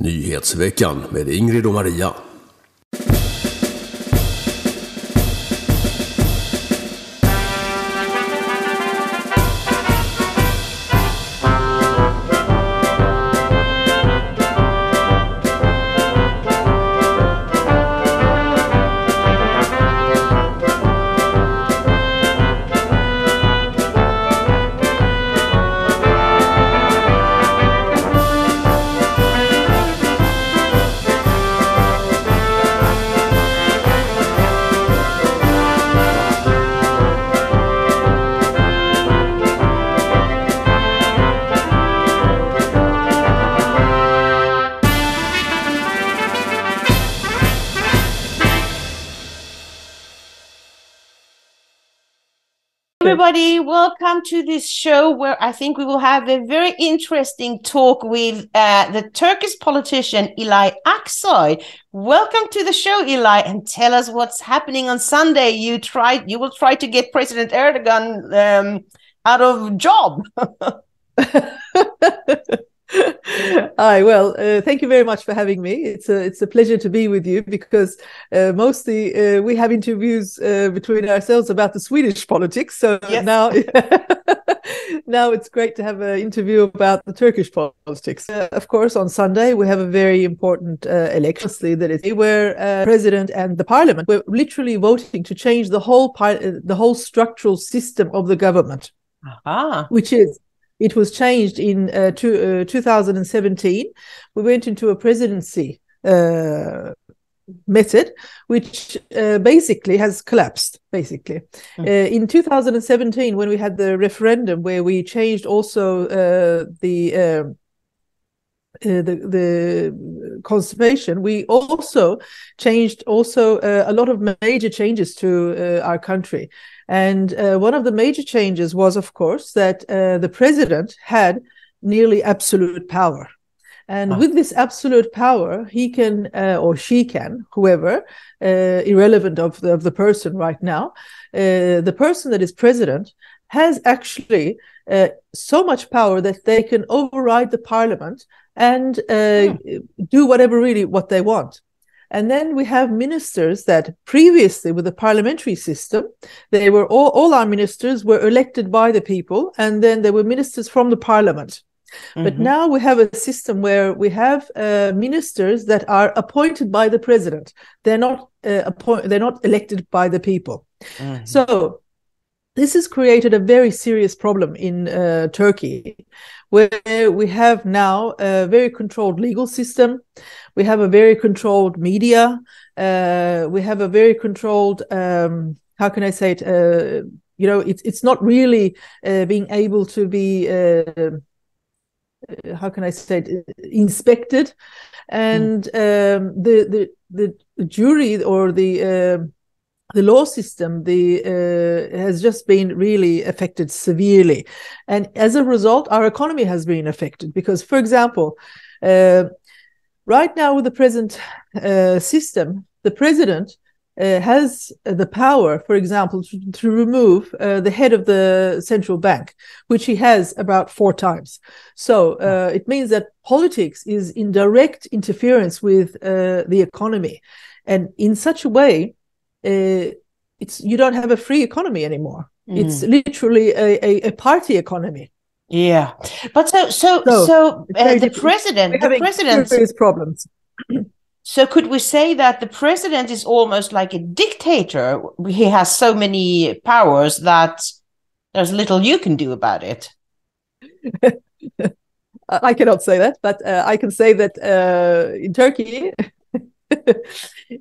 Nyhetsveckan med Ingrid och Maria. Everybody, welcome to this show where I think we will have a very interesting talk with the Turkish politician Ilay Aksoy. Welcome to the show, Ilay, and tell us what's happening on Sunday. You will try to get President Erdogan out of job. Hi, well, thank you very much for having me. It's a pleasure to be with you because mostly we have interviews between ourselves about the Swedish politics. So yes. Now it's great to have an interview about the Turkish politics. Of course, on Sunday we have a very important election that is where president and the parliament were literally voting to change the whole structural system of the government, which is. It was changed in 2017. We went into a presidency method, which basically has collapsed, basically. In 2017, when we had the referendum where we changed also the constitution, we also changed a lot of major changes to our country. And one of the major changes was, of course, that the president had nearly absolute power. And with this absolute power, he can, or she can, whoever, irrelevant of the person right now, the person that is president has actually so much power that they can override the parliament and do what they want. And then we have ministers that previously with the parliamentary system, they were all our ministers were elected by the people, and then there were ministers from the parliament. Mm-hmm. But now we have a system where we have ministers that are appointed by the president. They're not elected by the people. Mm-hmm. So this has created a very serious problem in Turkey, where we have now a very controlled legal system. We have a very controlled media. We have a very controlled, how can I say it? It's not really being able to be, how can I say it, inspected. And the jury or the law system has just been really affected severely. And as a result, our economy has been affected because, for example, right now with the present system, the president has the power, for example, to remove the head of the central bank, which he has about 4 times. So it means that politics is in direct interference with the economy. And in such a way, you don't have a free economy anymore. It's literally a party economy. Yeah, but so the president serious problems. So could we say that the president is almost like a dictator? He has so many powers that there's little you can do about it. I cannot say that, but I can say that in Turkey.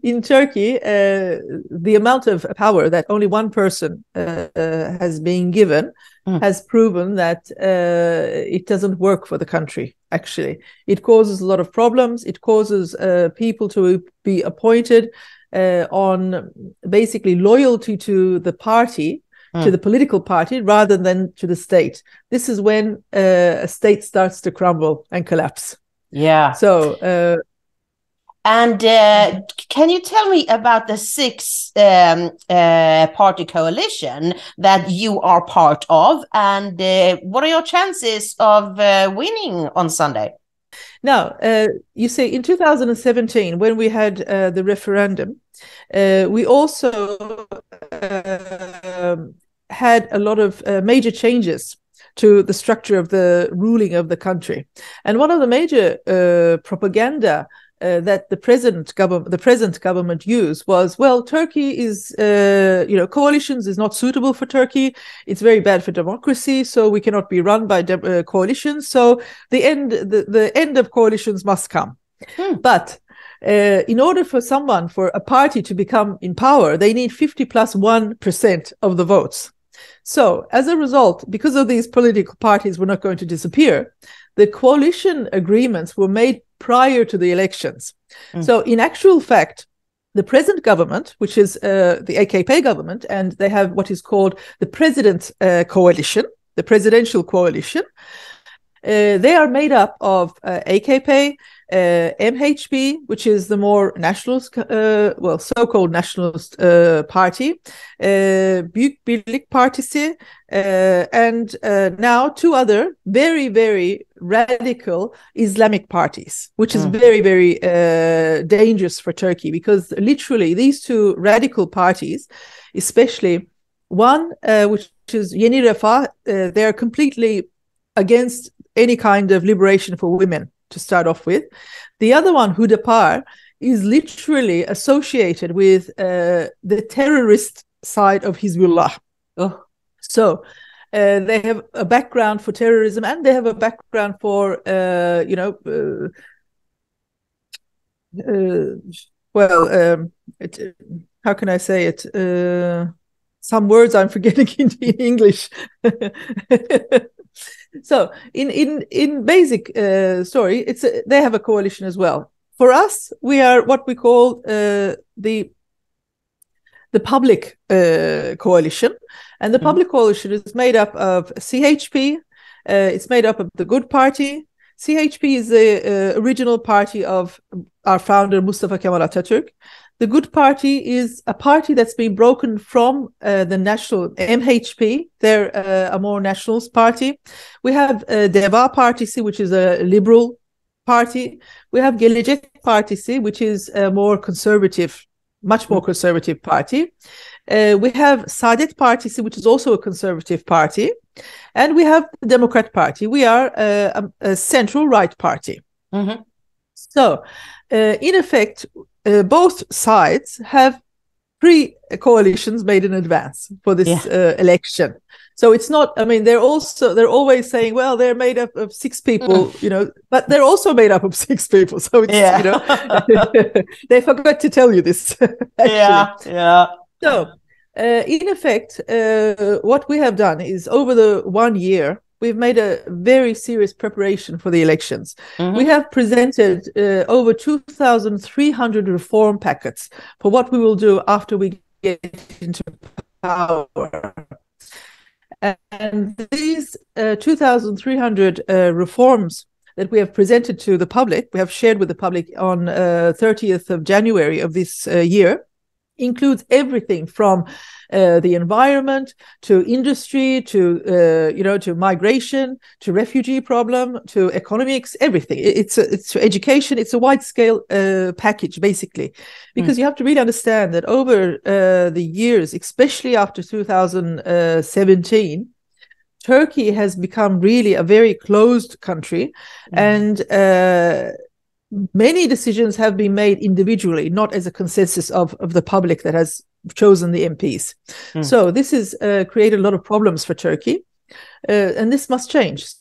In Turkey, the amount of power that only one person has been given has proven that it doesn't work for the country, actually. It causes a lot of problems. It causes people to be appointed on basically loyalty to the party, to the political party, rather than to the state. This is when a state starts to crumble and collapse. Yeah. So... And can you tell me about the 6-party coalition that you are part of, and what are your chances of winning on Sunday? Now, you say in 2017, when we had the referendum, we also had a lot of major changes to the structure of the ruling of the country. And one of the major propaganda that the present government used was, well, Turkey is, coalitions is not suitable for Turkey. It's very bad for democracy, so we cannot be run by coalitions. So the end of coalitions must come. But in order for a party to become in power, they need 50+1% of the votes. So as a result, because of these political parties were not going to disappear, the coalition agreements were made prior to the elections. So in actual fact, the present government, which is the AKP government, and they have what is called the coalition, the presidential coalition, they are made up of AKP, MHP, which is the more nationalist, so-called nationalist party, Büyük Birlik Partisi, and now two other very, very radical Islamic parties, which is very, very dangerous for Turkey, because literally these two radical parties, especially one, which is Yeni Refah, they are completely against any kind of liberation for women, to start off with. The other one, Hüdapar, is literally associated with the terrorist side of Hizbullah. So they have a background for terrorism, and they have a background for, how can I say it? Some words I'm forgetting in English. So in basic story, they have a coalition as well. For us, we are what we call the public coalition, and the public coalition is made up of CHP. It's made up of the Good Party. CHP is the original party of our founder Mustafa Kemal Atatürk. The Good Party is a party that's been broken from the national MHP. They're a more nationalist party. We have Deva Partisi, which is a liberal party. We have Gelecek Partisi, which is a more conservative, much more conservative party. We have Saadet Partisi, which is also a conservative party. And we have the Democrat Party. We are a central right party. So, in effect, both sides have pre-coalitions made in advance for this election. So it's not, I mean, they're always saying, well, they're made up of 6 people, but they're also made up of 6 people. So it's, they forgot to tell you this. Actually. So in effect, what we have done is over the 1 year, we've made a very serious preparation for the elections. We have presented over 2,300 reform packets for what we will do after we get into power. And these 2,300 reforms that we have presented to the public, we have shared with the public on 30th of January of this year, includes everything from the environment to industry to migration to refugee problem to economics, everything. It's education. It's a wide scale package, basically, because you have to really understand that over the years, especially after 2017, Turkey has become really a very closed country, and many decisions have been made individually, not as a consensus of the public that has chosen the MPs. So this has created a lot of problems for Turkey, and this must change.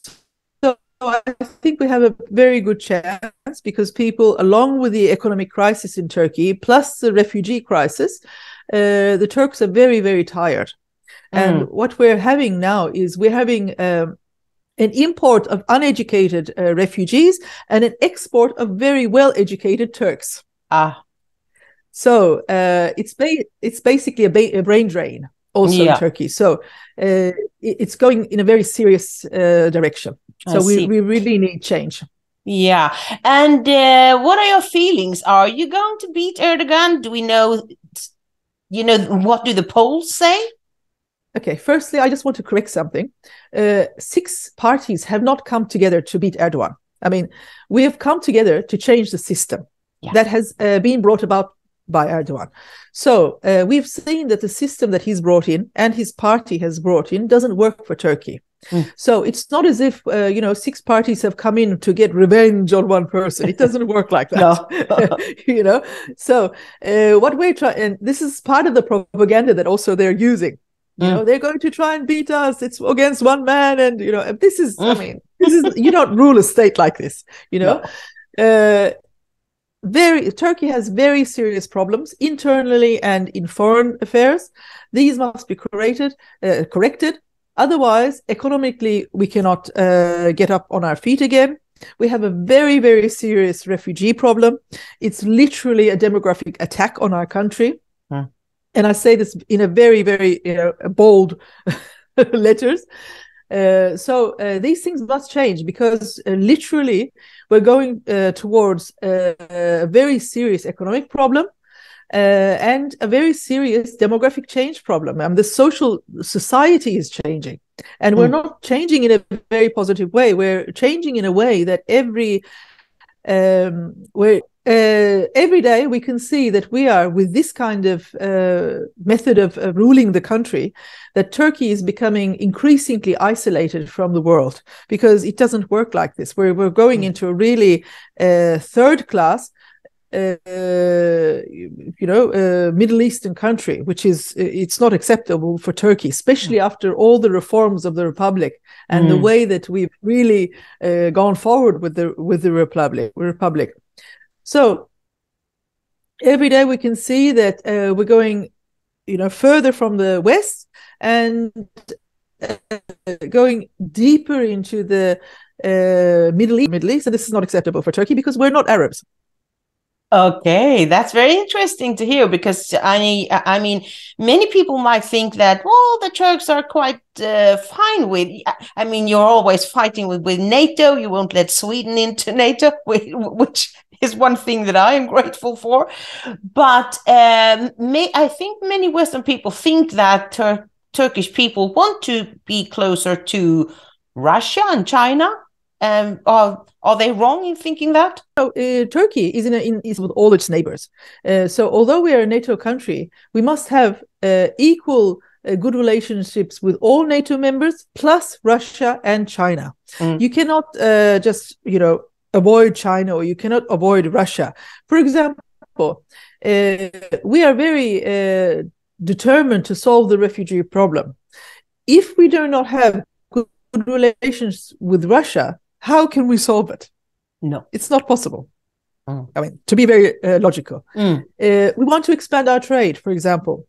So I think we have a very good chance, because people, along with the economic crisis in Turkey, plus the refugee crisis, the Turks are very, very tired. And what we're having now is we're having an import of uneducated refugees and an export of very well-educated Turks. So it's basically a brain drain also in Turkey. So it's going in a very serious direction. So we really need change. Yeah. And what are your feelings? Are you going to beat Erdogan? Do we know, what do the polls say? Okay, firstly, I just want to correct something. 6 parties have not come together to beat Erdogan. I mean, we have come together to change the system that has been brought about by Erdogan. So we've seen that the system that he's brought in and his party has brought in doesn't work for Turkey. So it's not as if, 6 parties have come in to get revenge on one person. It doesn't work like that. So what we're trying, and this is part of the propaganda that also they're using. They're going to try and beat us. It's against one man. And, this is, you don't rule a state like this, Turkey has very serious problems internally and in foreign affairs. These must be corrected. Otherwise, economically, we cannot get up on our feet again. We have a very, very serious refugee problem. It's literally a demographic attack on our country. And I say this in a very, very bold letters. So these things must change, because literally we're going towards a very serious economic problem and a very serious demographic change problem. The society is changing, and we're not changing in a very positive way. We're changing in a way that every day we can see that we are, with this kind of method of ruling the country, that Turkey is becoming increasingly isolated from the world, because it doesn't work like this. We're going into a really third class Middle Eastern country, which is, it's not acceptable for Turkey, especially after all the reforms of the republic and the way that we've really gone forward with the republic. So every day we can see that we're going, further from the West and going deeper into the Middle East, and this is not acceptable for Turkey, because we're not Arabs. Okay, that's very interesting to hear, because I mean, many people might think that, well, the Turks are quite fine with. I mean, you're always fighting with NATO. You won't let Sweden into NATO, which is one thing that I am grateful for. But I think many Western people think that Turkish people want to be closer to Russia and China. Are they wrong in thinking that? So, Turkey is with all its neighbors. So although we are a NATO country, we must have equal good relationships with all NATO members, plus Russia and China. You cannot just, avoid China, or you cannot avoid Russia. For example, we are very determined to solve the refugee problem. If we do not have good relations with Russia, how can we solve it? No, it's not possible. I mean, to be very logical, we want to expand our trade, for example.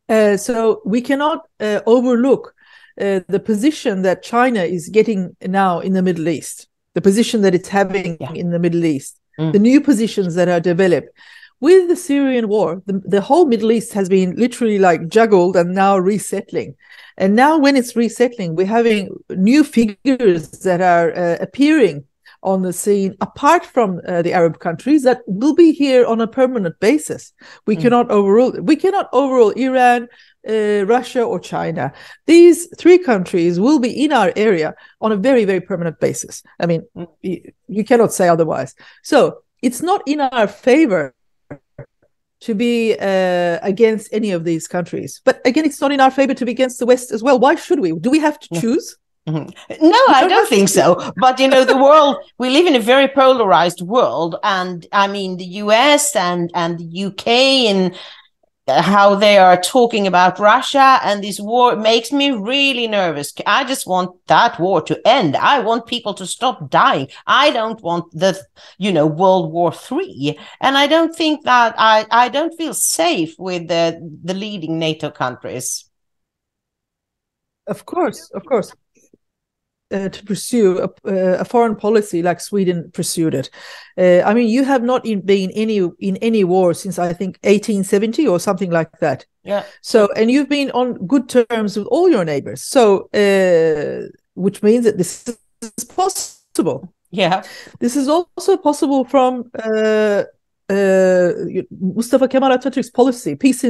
So we cannot overlook the position that China is getting now in the Middle East, the position that it's having in the Middle East, the new positions that are developed. With the Syrian war, the whole Middle East has been literally like juggled and now resettling. And now when it's resettling, we're having new figures that are appearing on the scene, apart from the Arab countries, that will be here on a permanent basis. We cannot overrule Iran, Russia, or China. These 3 countries will be in our area on a very, very permanent basis. I mean, you cannot say otherwise. So it's not in our favor to be against any of these countries. But again, it's not in our favor to be against the West as well. Why should we? Do we have to choose? No, I don't think so. But, the world, we live in a very polarized world. And I mean, the US and the UK and how they are talking about Russia and this war makes me really nervous. I just want that war to end. I want people to stop dying. I don't want the, World War III. And I don't think that I don't feel safe with the leading NATO countries. Of course. To pursue a foreign policy like Sweden pursued it. I mean, you have not been in any war since, I think, 1870 or something like that. Yeah. So, and you've been on good terms with all your neighbors. So, which means that this is possible. Yeah. This is also possible from Mustafa Kemal Atatürk's policy, peace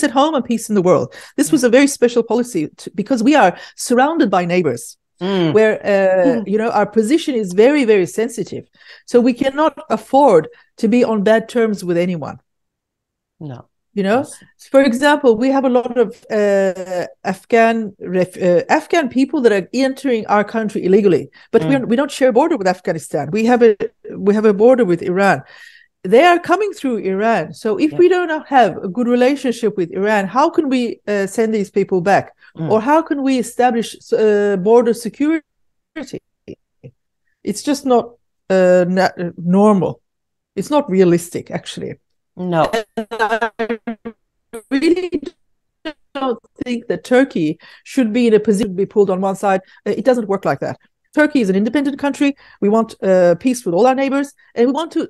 at home and peace in the world. This was a very special policy because we are surrounded by neighbors. where our position is very, very sensitive. So we cannot afford to be on bad terms with anyone. No. Yes. For example, we have a lot of Afghan people that are entering our country illegally, but we don't share a border with Afghanistan. We have a border with Iran. They are coming through Iran. So if we don't have a good relationship with Iran, how can we send these people back? Or how can we establish border security? It's just not normal. It's not realistic, actually. No. And I really don't think that Turkey should be in a position to be pulled on one side. It doesn't work like that. Turkey is an independent country. We want peace with all our neighbors, and we want to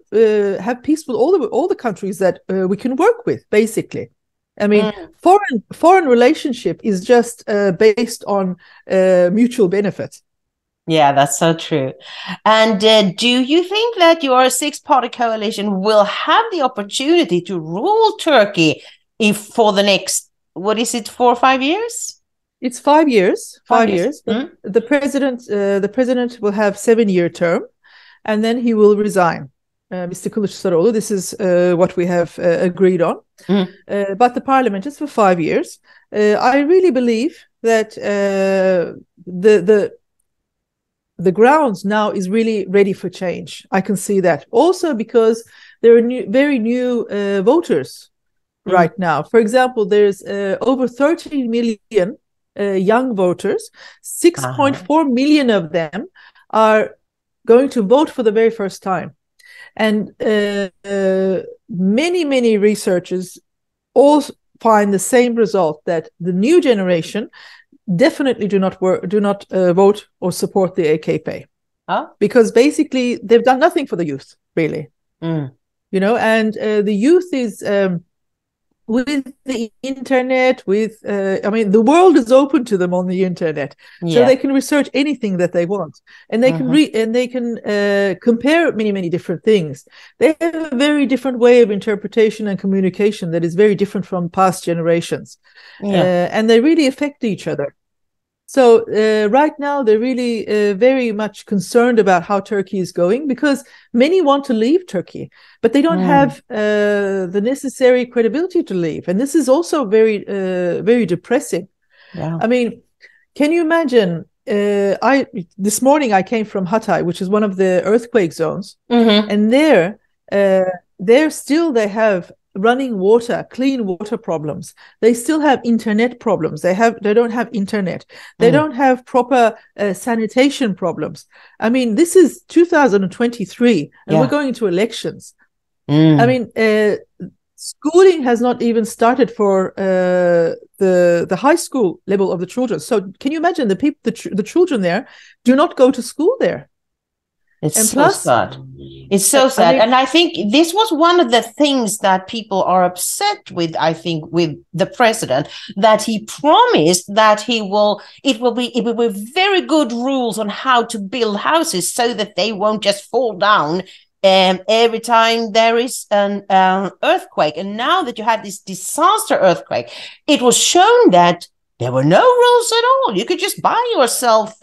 have peace with all the countries that we can work with, basically. I mean, foreign relationship is just based on mutual benefit. Yeah, that's so true. And do you think that your six-party coalition will have the opportunity to rule Turkey for the next, 4 or 5 years? It's 5 years. 5 years. The president will have 7-year term, and then he will resign. Mr. Kılıçdaroğlu, this is what we have agreed on. But the parliament is for 5 years. I really believe that the grounds now is really ready for change. I can see that. Also because there are very new voters right now. For example, there's over 13 million young voters. 6.4 million of them are going to vote for the very first time. And many researchers all find the same result, that the new generation definitely do not vote or support the AKP, because basically they've done nothing for the youth, really. And the youth is with the internet, the world is open to them on the internet, so they can research anything that they want, and they can read, and they can compare many different things. They have a very different way of interpretation and communication that is very different from past generations, and they really affect each other. So right now they're really very much concerned about how Turkey is going, because many want to leave Turkey, but they don't have the necessary credibility to leave. And this is also very depressing. Yeah. I mean, can you imagine? This morning I came from Hatay, which is one of the earthquake zones, and there they have running water, clean water problems. They still have internet problems. They don't have internet. They don't have proper sanitation problems. I mean, this is 2023, and we're going into elections. I mean, schooling has not even started for the high school level of the children. So can you imagine the children there do not go to school there? It's so sad. It's so sad. And I think this was one of the things that people are upset with, I think, with the president, that he promised that it will be very good rules on how to build houses so that they won't just fall down every time there is an earthquake. And now that you have this disaster earthquake, it was shown that there were no rules at all. You could just buy yourself,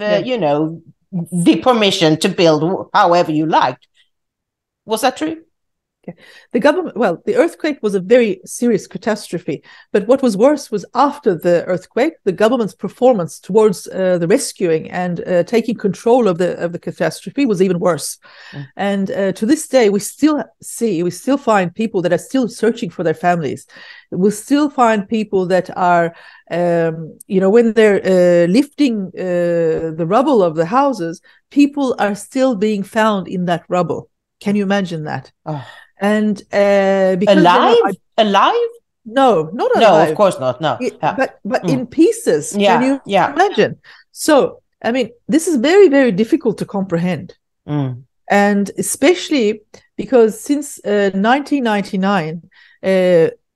the permission to build however you liked. Was that true? Okay. The earthquake was a very serious catastrophe, but what was worse was after the earthquake, the government's performance towards the rescuing and taking control of the catastrophe was even worse. And to this day, we still find people that are still searching for their families. We still find people that are, when they're lifting the rubble of the houses, people are still being found in that rubble. Can you imagine that? Oh. And because alive? No, not alive. No, of course not. No, but in pieces. Can you imagine? So, I mean, this is very, very difficult to comprehend, and especially because since 1999,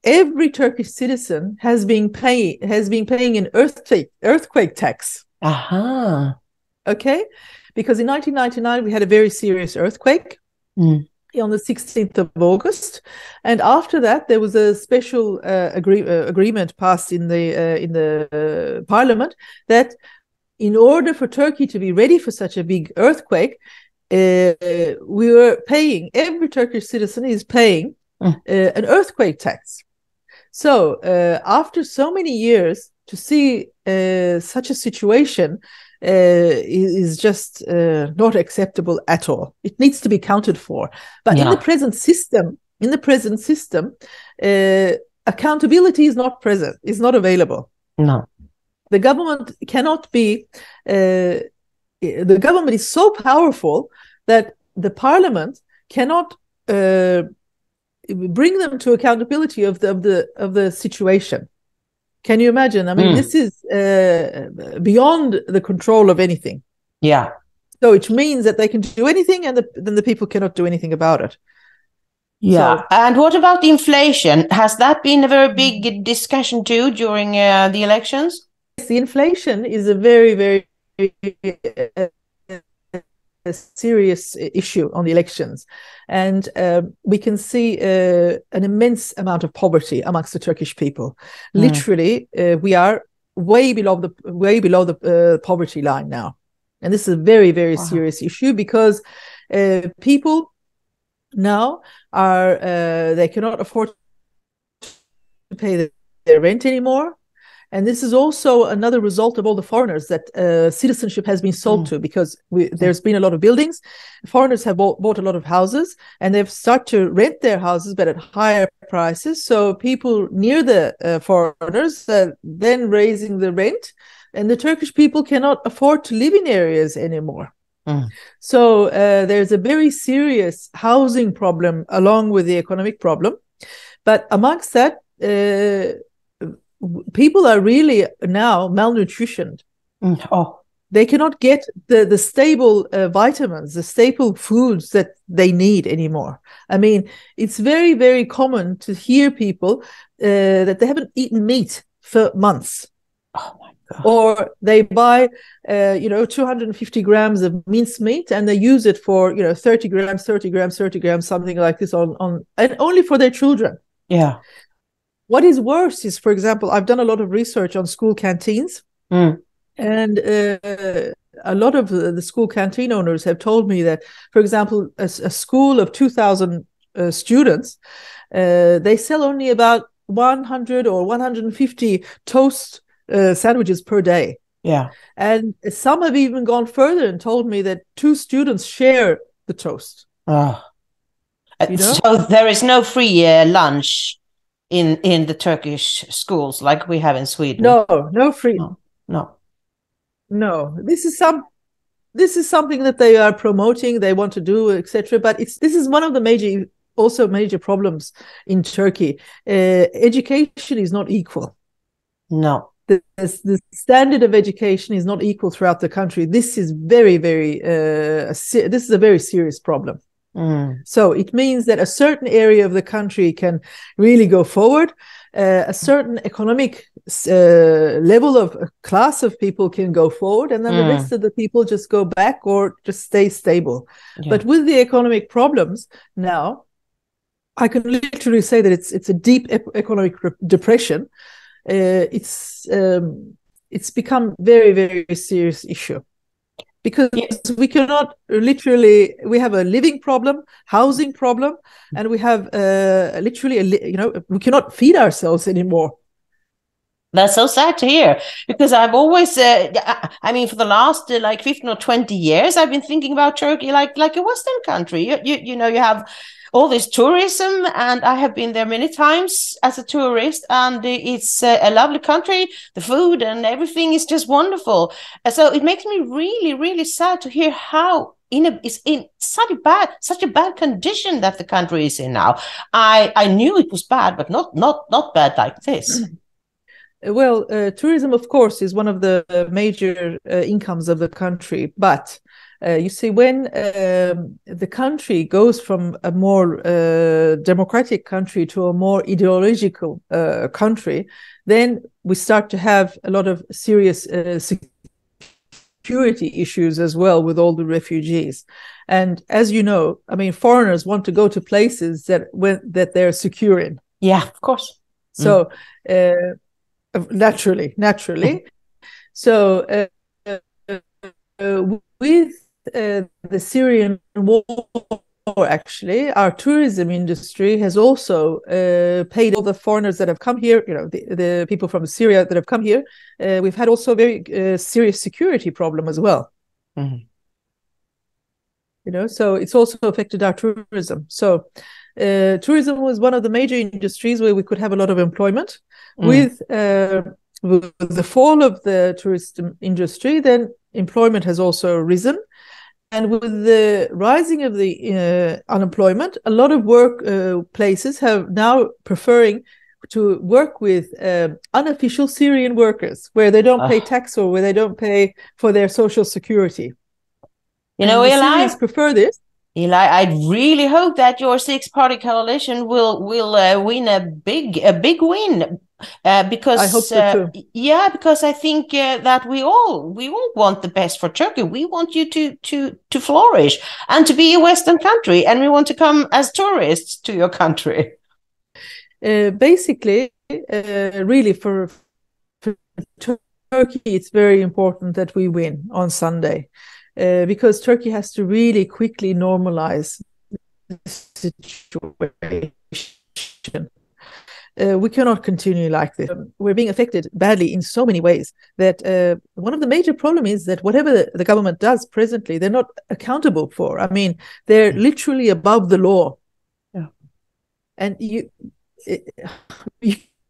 every Turkish citizen has been paying an earthquake tax. Okay, because in 1999 we had a very serious earthquake. On the 16th of August, and after that there was a special agreement passed in the parliament that in order for Turkey to be ready for such a big earthquake, we were paying, every Turkish citizen is paying an earthquake tax. So after so many years, to see such a situation is just not acceptable at all. It needs to be accounted for. But in the present system, accountability is not present, is not available. No. The government cannot be, the government is so powerful that the parliament cannot bring them to accountability of the situation. Can you imagine? I mean, this is beyond the control of anything. Yeah. So it means that they can do anything, and then the people cannot do anything about it. Yeah. So, and what about the inflation? Has that been a very big discussion too during the elections? The inflation is a very, very serious issue on the elections, and we can see an immense amount of poverty amongst the Turkish people. Literally, we are way below the poverty line now, and this is a very, very serious issue, because people now are they cannot afford to pay their rent anymore. And this is also another result of all the foreigners that citizenship has been sold to, because there's been a lot of buildings. Foreigners have bought a lot of houses, and they've started to rent their houses, but at higher prices. So people near the foreigners then raising the rent, and the Turkish people cannot afford to live in areas anymore. So there's a very serious housing problem along with the economic problem. But amongst that, people are really now malnutritioned. They cannot get the stable vitamins, the staple foods that they need anymore. I mean, it's very, very common to hear people that they haven't eaten meat for months. Oh my God. Or they buy 250 grams of minced meat, and they use it for 30 grams, something like this on and only for their children. Yeah. What is worse is, for example, I've done a lot of research on school canteens, and a lot of the school canteen owners have told me that, for example, a school of 2,000 students, they sell only about 100 or 150 toast sandwiches per day. Yeah. And some have even gone further and told me that 2 students share the toast. So there is no free lunch in the Turkish schools like we have in Sweden. No free. No. This is something that they are promoting, they want to do, etc. But this is one of the major problems in Turkey. Education is not equal. No. The standard of education is not equal throughout the country. This is very, very this is a very serious problem. So it means that a certain area of the country can really go forward. A certain economic level of class of people can go forward, and then the rest of the people just go back or just stay stable. Yeah. But with the economic problems now, I can literally say that it's a deep economic depression. It's become very, very serious issue. Because we cannot we have a living problem, housing problem, and we have we cannot feed ourselves anymore. That's so sad to hear, because I've always, for the last 15 or 20 years, I've been thinking about Turkey like a Western country. You have all this tourism, and I have been there many times as a tourist, and it's a lovely country. The food and everything is just wonderful. So it makes me really, really sad to hear how it's in such a bad condition that the country is in now. I knew it was bad, but not bad like this. Well, tourism, of course, is one of the major incomes of the country, but you see, when the country goes from a more democratic country to a more ideological country, then we start to have a lot of serious security issues as well with all the refugees. And as you know, foreigners want to go to places that they're secure in. Yeah, of course. So naturally. So with the Syrian war, actually, our tourism industry has also paid all the foreigners that have come here, the people from Syria that have come here. We've had also a very serious security problem as well. Mm-hmm. So it's also affected our tourism. So tourism was one of the major industries where we could have a lot of employment. With the fall of the tourism industry, then employment has also risen. And with the rising of the unemployment, a lot of work places have now preferring to work with unofficial Syrian workers, where they don't pay tax or where they don't pay for their social security. Ilay, Syrians prefer this. Ilay, I really hope that your six-party coalition will win a big win. Because I hope so too. Yeah, because I think that we all want the best for Turkey. We want you to flourish and to be a Western country, and we want to come as tourists to your country. Basically, really for Turkey, it's very important that we win on Sunday, because Turkey has to really quickly normalize the situation. We cannot continue like this. We're being affected badly in so many ways that one of the major problems is that whatever the government does presently, they're not accountable for. I mean, they're literally above the law. Yeah. And you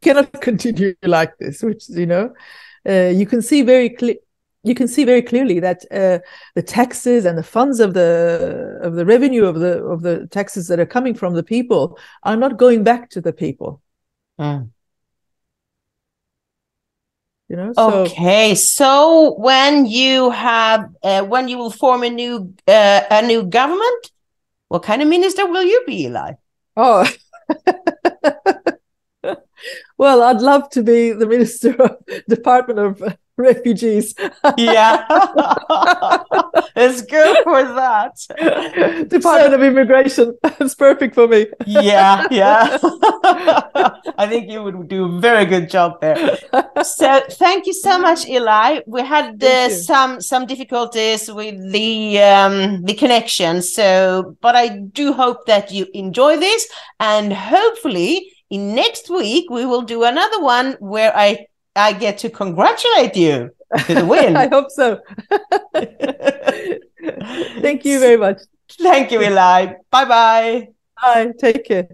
cannot continue like this, which, you can see very clearly that the taxes and the funds of the revenue of the taxes that are coming from the people are not going back to the people. Okay, so when you will form a new government, what kind of minister will you be, Ilay? Oh, well, I'd love to be the Minister of Department of Refugees. Yeah, it's good for that. Department of Immigration. That's perfect for me. Yeah. I think you would do a very good job there. So thank you so much, Ilay. We had some difficulties with the connection, but I do hope that you enjoy this, and hopefully in next week we will do another one where I get to congratulate you to the win. I hope so. Thank you very much. Thank you, Ilay. Bye-bye. Bye. Take care.